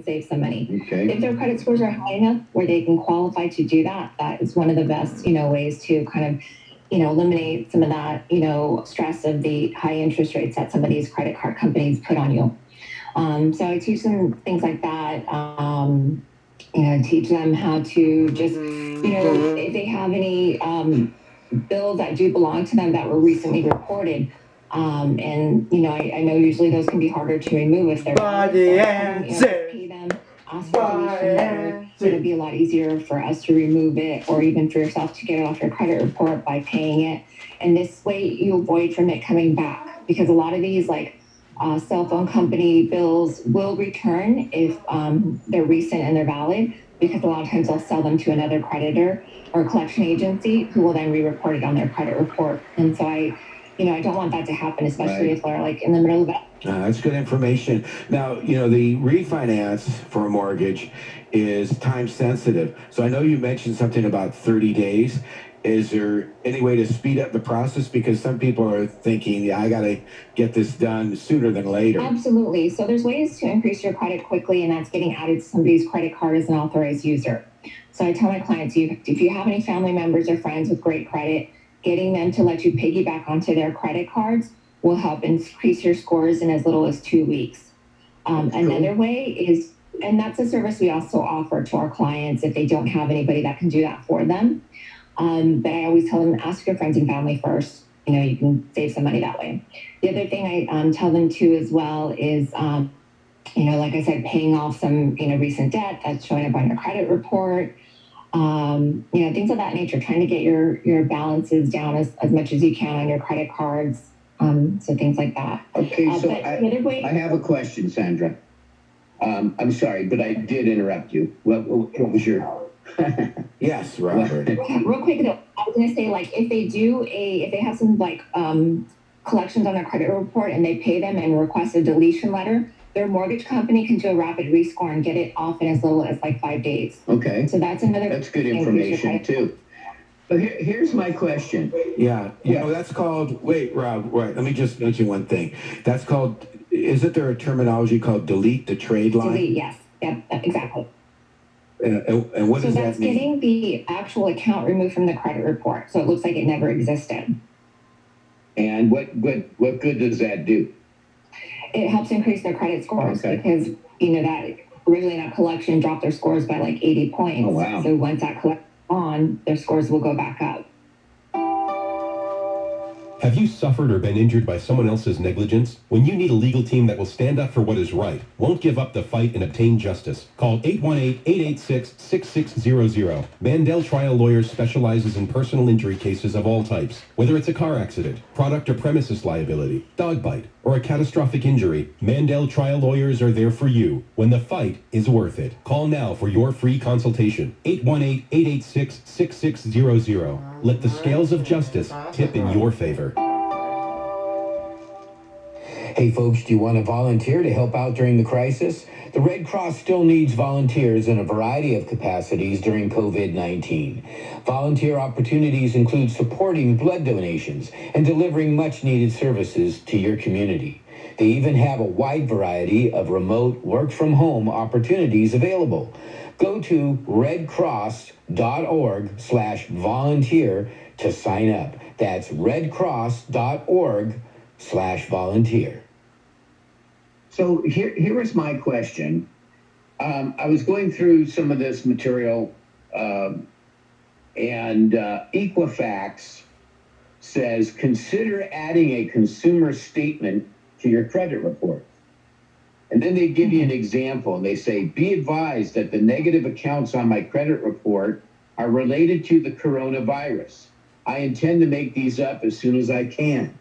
save some money. Okay. If their credit scores are high enough where they can qualify to do that, that is one of the best, ways to kind of, eliminate some of that, stress of the high interest rates that some of these credit card companies put on you. So I teach them things like that. Teach them how to just, if they have any bills that do belong to them that were recently reported. And I know usually those can be harder to remove if they're pay them, ask for a deletion letter. It'll be a lot easier for us to remove it, or even for yourself to get it off your credit report by paying it. And this way you avoid from it coming back, because a lot of these cell phone company bills will return if they're recent and they're valid, because a lot of times they'll sell them to another creditor or collection agency who will then re-report it on their credit report. And so I don't want that to happen, especially if they're in the middle of it. That's good information. Now, the refinance for a mortgage is time sensitive. So I know you mentioned something about 30 days. Is there any way to speed up the process? Because some people are thinking, I got to get this done sooner than later. Absolutely. So there's ways to increase your credit quickly, and that's getting added to somebody's credit card as an authorized user. So I tell my clients, if you have any family members or friends with great credit, getting them to let you piggyback onto their credit cards will help increase your scores in as little as 2 weeks. Another way is, and that's a service we also offer to our clients if they don't have anybody that can do that for them. But I always tell them, ask your friends and family first. You can save some money that way. The other thing I tell them too as well is, like I said, paying off some, recent debt that's showing up on your credit report. Things of that nature, trying to get your balances down as much as you can on your credit cards. So things like that. Okay, so I have a question, Sandra. I'm sorry, but I did interrupt you. What was your... Yes, Robert. Real quick though, I was gonna say, if they have some collections on their credit report and they pay them and request a deletion letter, their mortgage company can do a rapid rescore and get it off in as little as 5 days. Okay. So that's good information too. But here's my question. Yeah, that's called, wait, Rob, right, let me just mention one thing. That's called, isn't there a terminology called delete the trade line? Delete, yes. Yep, exactly. And what does that mean? So that's getting the actual account removed from the credit report, so it looks like it never existed. And what good does that do? It helps increase their credit scores, because that originally that collection dropped their scores by 80 points. Oh, wow. So once that collection on, their scores will go back up. Have you suffered or been injured by someone else's negligence? When you need a legal team that will stand up for what is right, won't give up the fight and obtain justice, call 818-886-6600. Mandel Trial Lawyers specializes in personal injury cases of all types. Whether it's a car accident, product or premises liability, dog bite, or a catastrophic injury, Mandel Trial Lawyers are there for you when the fight is worth it. Call now for your free consultation. 818-886-6600. Let the scales of justice tip in your favor. Hey folks, do you want to volunteer to help out during the crisis? The Red Cross still needs volunteers in a variety of capacities during COVID-19. Volunteer opportunities include supporting blood donations and delivering much-needed services to your community. They even have a wide variety of remote work-from-home opportunities available. Go to redcross.org/volunteer to sign up. That's redcross.org/volunteer. So here is my question. I was going through some of this material, and Equifax says, consider adding a consumer statement to your credit report. And then they give you an example, and they say, be advised that the negative accounts on my credit report are related to the coronavirus. I intend to make these up as soon as I can.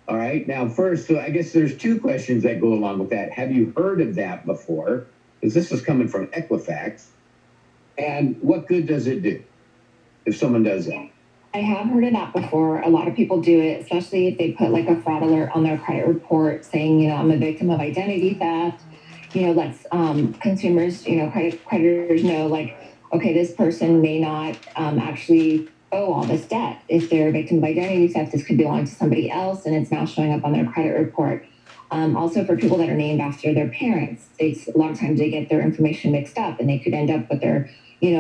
All right. Now, first, so I guess there's two questions that go along with that. Have you heard of that before? Because this is coming from Equifax. And what good does it do if someone does that? I have heard of that before. A lot of people do it, especially if they put a fraud alert on their credit report saying, I'm a victim of identity theft. Lets consumers, creditors know, okay, this person may not actually owe all this debt. If they're a victim of identity theft, this could belong to somebody else, and it's now showing up on their credit report. Also for people that are named after their parents, a lot of times they get their information mixed up and they could end up with their,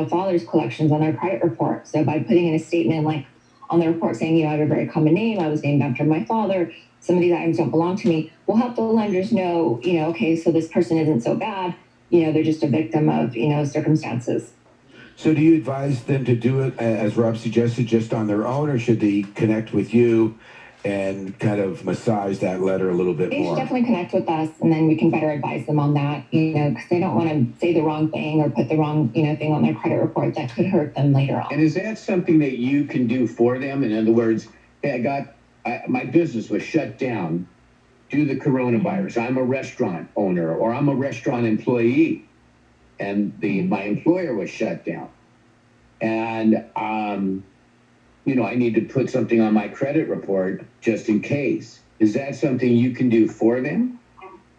father's collections on their credit report. So by putting in a statement like on the report saying, I have a very common name, I was named after my father, some of these items don't belong to me, will help the lenders know, okay, so this person isn't so bad, they're just a victim of, circumstances. So do you advise them to do it, as Rob suggested, just on their own, or should they connect with you and kind of massage that letter a little bit They more? should definitely connect with us, and then we can better advise them on that, because they don't want to say the wrong thing or put the wrong, thing on their credit report that could hurt them later on. And is that something that you can do for them? In other words, hey, my business was shut down due to the coronavirus. I'm a restaurant owner or I'm a restaurant employee, and my employer was shut down. And, I need to put something on my credit report just in case. Is that something you can do for them?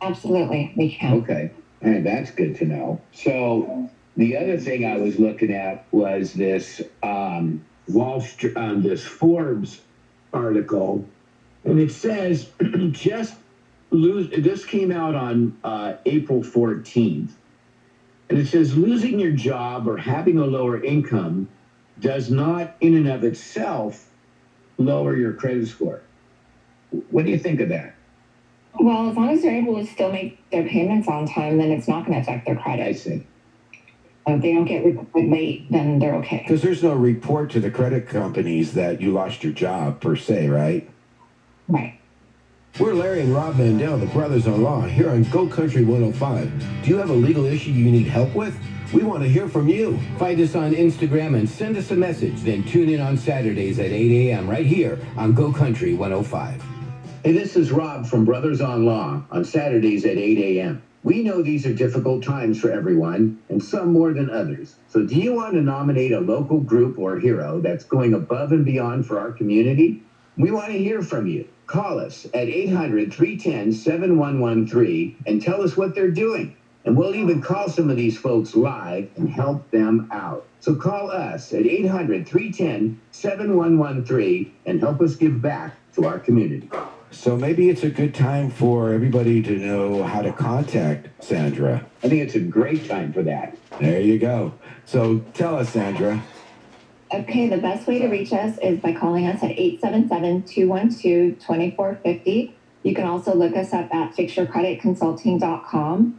Absolutely, we can. Okay. All right, that's good to know. So the other thing I was looking at was this this Forbes article, and it says this came out on April 14th, and it says losing your job or having a lower income does not in and of itself lower your credit score. What do you think of that? Well, as long as they're able to still make their payments on time, then it's not going to affect their credit. I see. If they don't get reported late, then they're okay. Because there's no report to the credit companies that you lost your job per se, right? Right. We're Larry and Rob Mandel, the brothers-in-law, here on Go Country 105. Do you have a legal issue you need help with? We want to hear from you. Find us on Instagram and send us a message. Then tune in on Saturdays at 8 a.m. right here on Go Country 105. Hey, this is Rob from Brothers on Law on Saturdays at 8 a.m. We know these are difficult times for everyone, and some more than others. So do you want to nominate a local group or hero that's going above and beyond for our community? We want to hear from you. Call us at 800-310-7113 and tell us what they're doing. And we'll even call some of these folks live and help them out. So call us at 800-310-7113 and help us give back to our community. So maybe it's a good time for everybody to know how to contact Sandra. I think it's a great time for that. There you go. So tell us, Sandra. Okay, the best way to reach us is by calling us at 877-212-2450. You can also look us up at fixyourcreditconsulting.com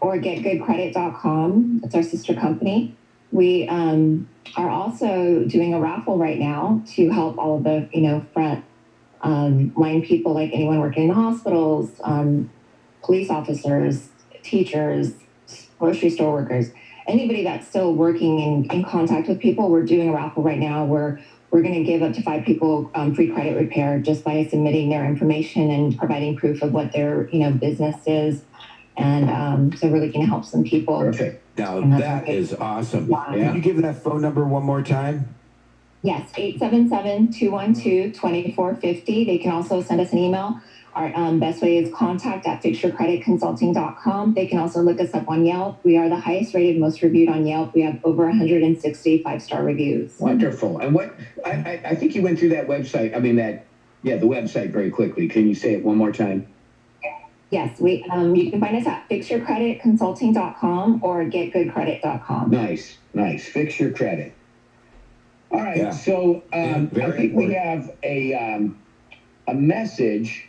or getgoodcredit.com. It's our sister company. We are also doing a raffle right now to help all of the, front line people, like anyone working in the hospitals, police officers, teachers, grocery store workers, anybody that's still working in contact with people. We're doing a raffle right now where we're going to give up to 5 people free credit repair just by submitting their information and providing proof of what their business is. And so we're looking to help some people. Perfect. Now that is awesome. Yeah. Can you give that phone number one more time? Yes, 877-212-2450. They can also send us an email. Our best way is contact@fixyourcreditconsulting.com. They can also look us up on Yelp. We are the highest rated, most reviewed on Yelp. We have over 160 5-star reviews. Wonderful. And what I think you went through that website. The website very quickly. Can you say it one more time? Yes, you can find us at fixyourcreditconsulting.com or getgoodcredit.com. Nice. Fix your credit. All right. Yeah. So I think we important. have a message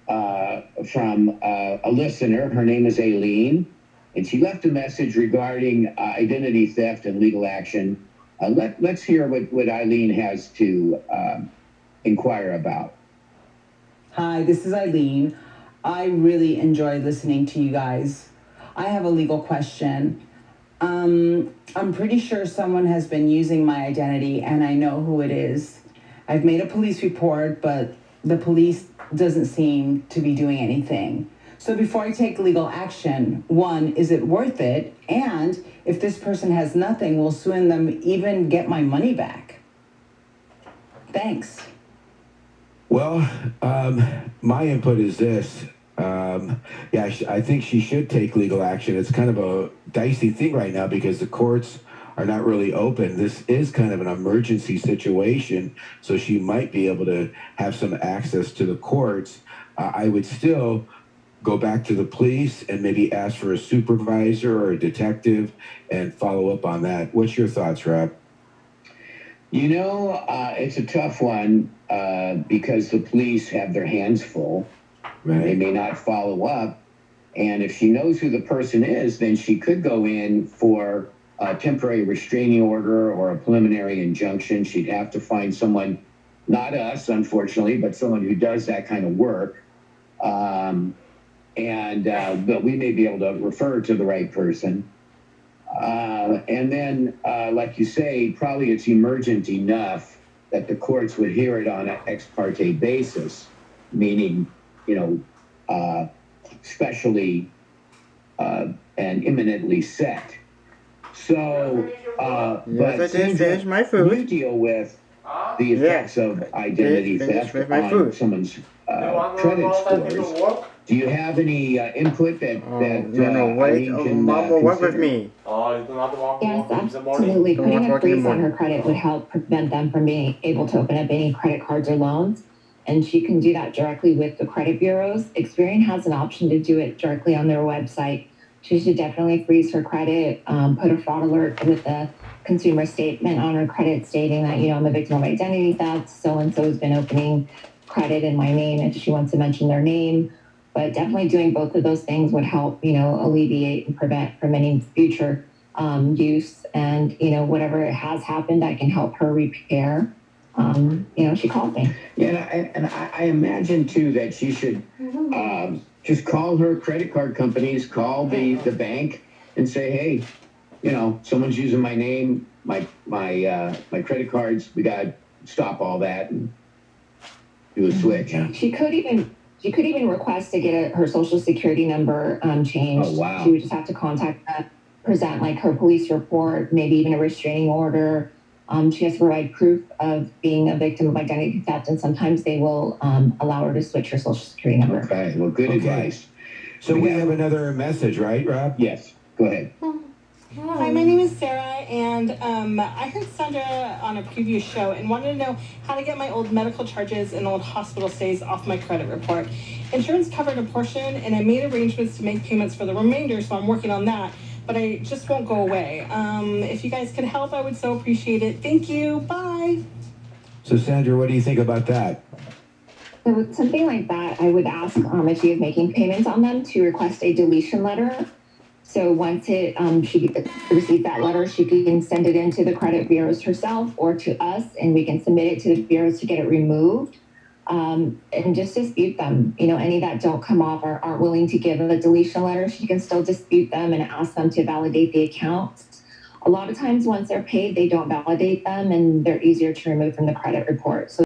from a listener. Her name is Aileen, and she left a message regarding identity theft and legal action. Let's hear what Aileen has to inquire about. Hi, this is Eileen. I really enjoy listening to you guys. I have a legal question. I'm pretty sure someone has been using my identity and I know who it is. I've made a police report, but the police doesn't seem to be doing anything. So before I take legal action, one, is it worth it? And if this person has nothing, will suing them even get my money back? Thanks. Well, my input is this. I think she should take legal action. It's kind of a dicey thing right now because the courts are not really open. This is kind of an emergency situation, so she might be able to have some access to the courts. I would still go back to the police and maybe ask for a supervisor or a detective and follow up on that? What's your thoughts, Rob? You know, it's a tough one because the police have their hands full. Right. They may not follow up. And if she knows who the person is, then she could go in for a temporary restraining order or a preliminary injunction. She'd have to find someone, not us, unfortunately, but someone who does that kind of work. But we may be able to refer to the right person. And then, like you say, probably it's emergent enough that the courts would hear it on an ex parte basis, meaning, specially and imminently set. So, but finish my food. you deal with the effects of identity theft on someone's credit scores. Do you have any input that wait, Mom will work with me. Yes, absolutely. Putting a freeze on her credit would help prevent them from being able to open up any credit cards or loans. And she can do that directly with the credit bureaus. Experian has an option to do it directly on their website. She should definitely freeze her credit, put a fraud alert with a consumer statement on her credit stating that, I'm a victim of identity theft. So-and-so has been opening credit in my name if she wants to mention their name. But definitely doing both of those things would help, alleviate and prevent from any future use. And, whatever has happened, I can help her repair. She called me. Yeah, and I imagine too that she should just call her credit card companies, call the bank, and say, hey, someone's using my name, my credit cards. We got to stop all that and do a switch. She could even request to get her social security number changed. Oh, wow. She would just have to contact them, present like her police report, maybe even a restraining order. She has to provide proof of being a victim of identity theft, and sometimes they will allow her to switch her social security number. Okay, well, good advice. So we have another message, right, Rob? Yes, go ahead. Hi, my name is Sarah, and I heard Sandra on a previous show and wanted to know how to get my old medical charges and old hospital stays off my credit report. Insurance covered a portion, and I made arrangements to make payments for the remainder, so I'm working on that. But I just won't go away. If you guys could help, I would so appreciate it. Thank you. Bye. So, Sandra, what do you think about that? So with something like that, I would ask if she is making payments on them to request a deletion letter. So once she receives that letter, she can send it into the credit bureaus herself or to us, and we can submit it to the bureaus to get it removed. And just dispute them. Any that don't come off or aren't willing to give a deletion letter, she can still dispute them and ask them to validate the accounts. A lot of times once they're paid, they don't validate them and they're easier to remove from the credit report. So